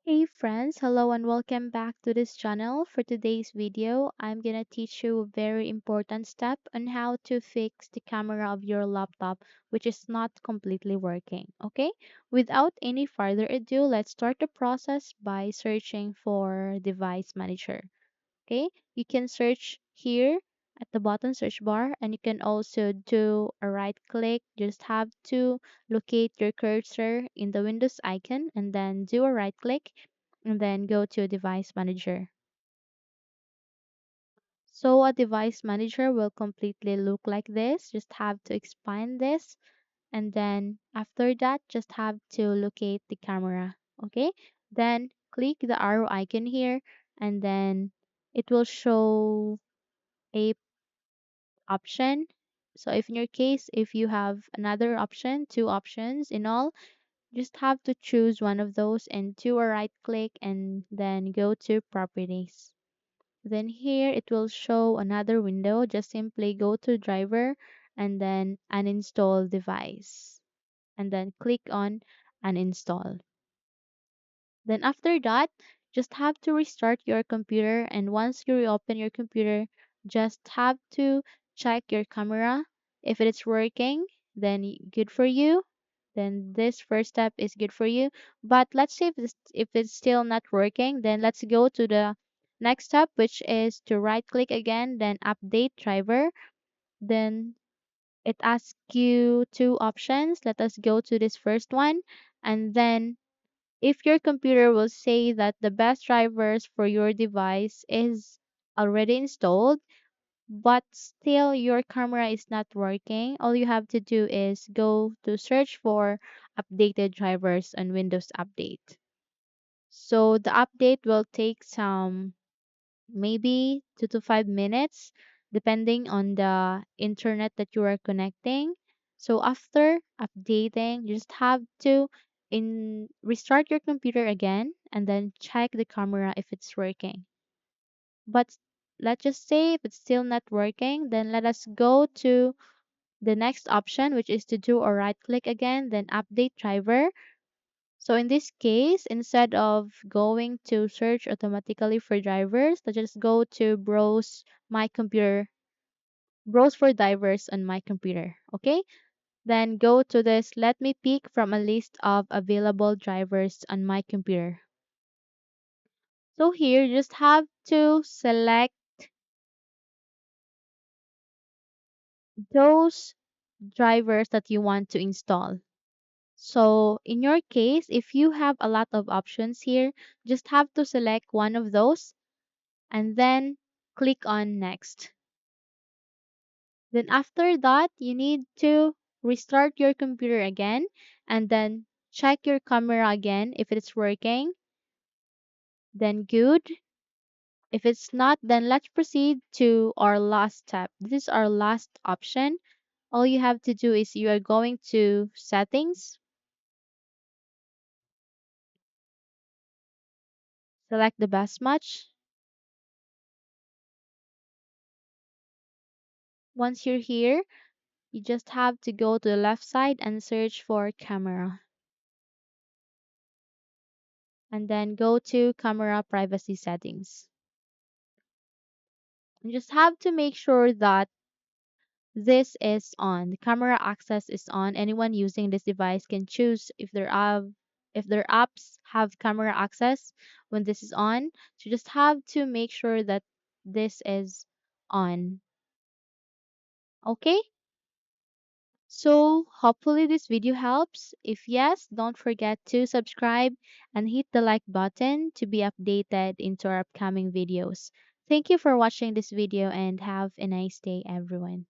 Hey friends, hello and welcome back to this channel. For today's video, I'm gonna teach you a very important step on how to fix the camera of your laptop which is not completely working. Okay? Without any further ado, let's start the process by searching for device manager. Okay? You can search here at the bottom search bar, and you can also do a right click. Just have to locate your cursor in the Windows icon and then do a right click and then go to device manager. So a device manager will completely look like this. Just have to expand this, and then after that just have to locate the camera. Okay? Then click the arrow icon here, and then it will show a option. So if in your case, if you have another option, two options in all, just have to choose one of those and do a right click and then go to properties. Then here it will show another window. Just simply go to driver and then uninstall device and then click on uninstall. Then after that, just have to restart your computer, and once you reopen your computer, just have to check your camera. If it is working, then good for you. Then this first step is good for you. But let's say if it's still not working, then let's go to the next step, which is to right click again, then update driver. Then it asks you two options. Let us go to this first one, and then if your computer will say that the best drivers for your device is already installed, but still your camera is not working, all you have to do is go to search for updated drivers on Windows Update. So the update will take some maybe 2 to 5 minutes depending on the internet that you are connecting. So after updating, you just have to in restart your computer again and then check the camera if it's working. But let's just say if it's still not working, then let us go to the next option, which is to do a right click again, then update driver. So in this case, instead of going to search automatically for drivers, let's just go to browse for drivers on my computer. Okay? Then go to this, let me pick from a list of available drivers on my computer. So here, you just have to select those drivers that you want to install. So in your case, if you have a lot of options here, just have to select one of those and then click on next. Then after that, you need to restart your computer again and then check your camera again if it's working. Then good. If it's not, then let's proceed to our last step. This is our last option. All you have to do is you are going to settings, select the best match. Once you're here, you just have to go to the left side and search for camera. And then go to camera privacy settings. You just have to make sure that this is on. The camera access is on. Anyone using this device can choose if their apps have camera access when this is on. So you just have to make sure that this is on. Okay? So hopefully this video helps. If yes, don't forget to subscribe and hit the like button to be updated into our upcoming videos. Thank you for watching this video and have a nice day everyone.